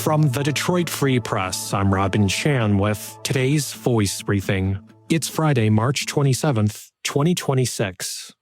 From the Detroit Free Press, I'm Robin Chan with today's Voice Briefing. It's Friday, March 27th, 2026.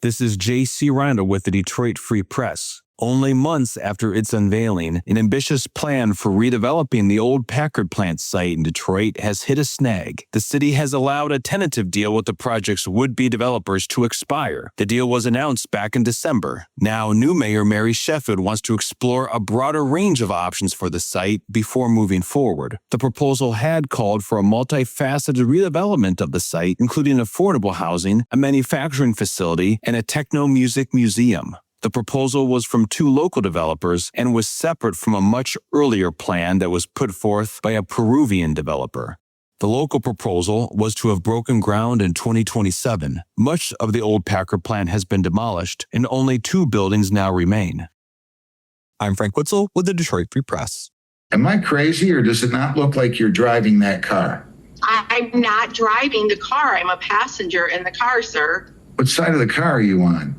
This is J.C. Randall with the Detroit Free Press. Only months after its unveiling, an ambitious plan for redeveloping the old Packard plant site in Detroit has hit a snag. The city has allowed a tentative deal with the project's would-be developers to expire. The deal was announced back in December. Now, new Mayor Mary Sheffield wants to explore a broader range of options for the site before moving forward. The proposal had called for a multifaceted redevelopment of the site, including affordable housing, a manufacturing facility, and a techno-music museum. The proposal was from two local developers and was separate from a much earlier plan that was put forth by a Peruvian developer. The local proposal was to have broken ground in 2027. Much of the old Packard plant has been demolished, and only two buildings now remain. I'm Frank Witzel with the Detroit Free Press. Am I crazy, or does it not look like you're driving that car? I'm not driving the car. I'm a passenger in the car, sir. What side of the car are you on?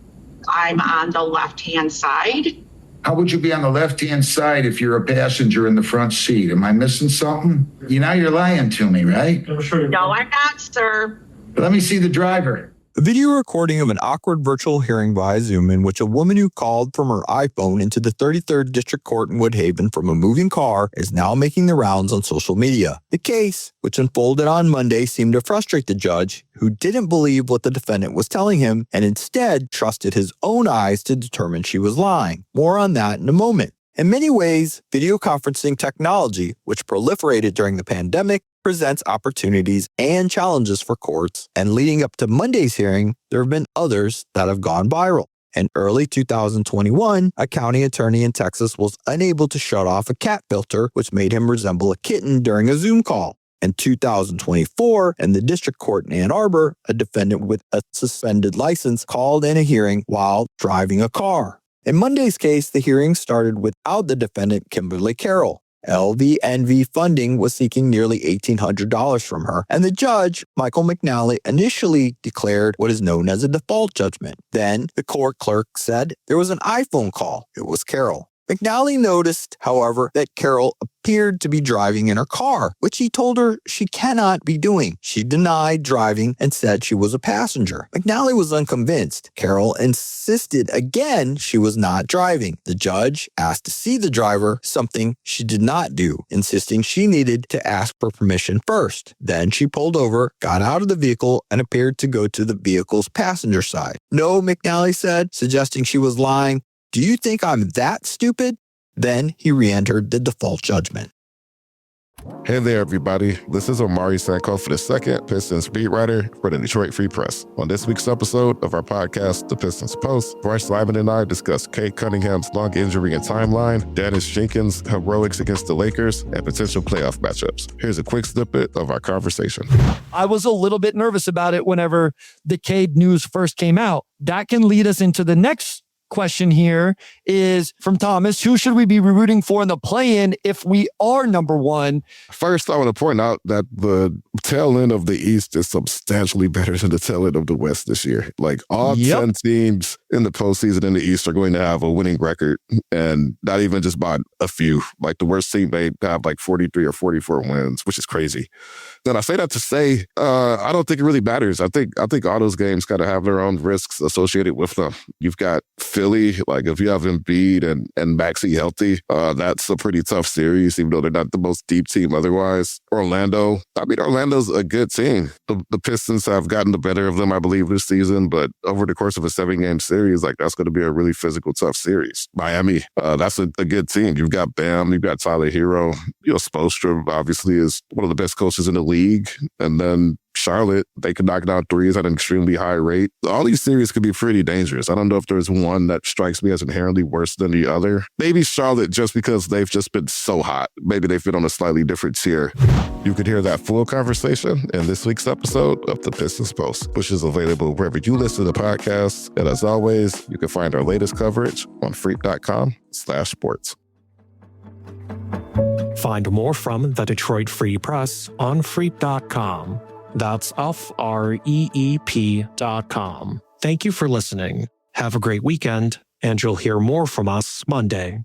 I'm on the left-hand side. How would you be on the left-hand side if you're a passenger in the front seat? Am I missing something? You're lying to me, right? No, I'm not, sir. Let me see the driver. A video recording of an awkward virtual hearing via Zoom in which a woman who called from her iPhone into the 33rd District Court in Woodhaven from a moving car is now making the rounds on social media. The case, which unfolded on Monday, seemed to frustrate the judge, who didn't believe what the defendant was telling him and instead trusted his own eyes to determine she was lying. More on that in a moment. In many ways, video conferencing technology, which proliferated during the pandemic, presents opportunities and challenges for courts, and leading up to Monday's hearing, there have been others that have gone viral. In early 2021, a county attorney in Texas was unable to shut off a cat filter, which made him resemble a kitten during a Zoom call. In 2024, in the district court in Ann Arbor, a defendant with a suspended license called in a hearing while driving a car. In Monday's case, the hearing started without the defendant, Kimberly Carroll. LVNV Funding was seeking nearly $1,800 from her, and the judge, Michael McNally, initially declared what is known as a default judgment. Then, the court clerk said there was an iPhone call. It was Carroll. McNally noticed, however, that Carroll appeared to be driving in her car, which he told her she cannot be doing. She denied driving and said she was a passenger. McNally was unconvinced. Carroll insisted again she was not driving. The judge asked to see the driver, something she did not do, insisting she needed to ask for permission first. Then she pulled over, got out of the vehicle, and appeared to go to the vehicle's passenger side. No, McNally said, suggesting she was lying. Do you think I'm that stupid? Then he re-entered the default judgment. Hey there, everybody. This is Omari Sankoff, the second Pistons beat writer for the Detroit Free Press. On this week's episode of our podcast, The Pistons Post, Bryce Lyman and I discuss Cade Cunningham's long injury and timeline, Dennis Jenkins' heroics against the Lakers, and potential playoff matchups. Here's a quick snippet of our conversation. I was a little bit nervous about it whenever the Cade news first came out. That can lead us into the next question here is from Thomas. Who should we be rooting for in the play-in if we are number one? First, I want to point out that the tail end of the East is substantially better than the tail end of the West this year. Like all 10 teams in the postseason in the East are going to have a winning record, and not even just by a few. Like the worst team may have like 43 or 44 wins, which is crazy. Then I say that to say, I don't think it really matters. I think all those games kind of have their own risks associated with them. You've got Philly, like if you have Embiid and Maxey healthy, that's a pretty tough series, even though they're not the most deep team otherwise. Orlando's a good team. The Pistons have gotten the better of them, I believe, this season, but over the course of a 7-game series, like that's going to be a really physical, tough series. Miami, that's a good team. You've got Bam, you've got Tyler Hero. Spoelstra obviously is one of the best coaches in the league. And then Charlotte, they can knock down threes at an extremely high rate. All these series could be pretty dangerous. I don't know if there's one that strikes me as inherently worse than the other. Maybe Charlotte, just because they've just been so hot. Maybe they've been on a slightly different tier. You could hear that full conversation in this week's episode of The Pistons Post, which is available wherever you listen to podcasts. And as always, you can find our latest coverage on freep.com/sports. Find more from the Detroit Free Press on freep.com. That's freep.com. Thank you for listening. Have a great weekend, and you'll hear more from us Monday.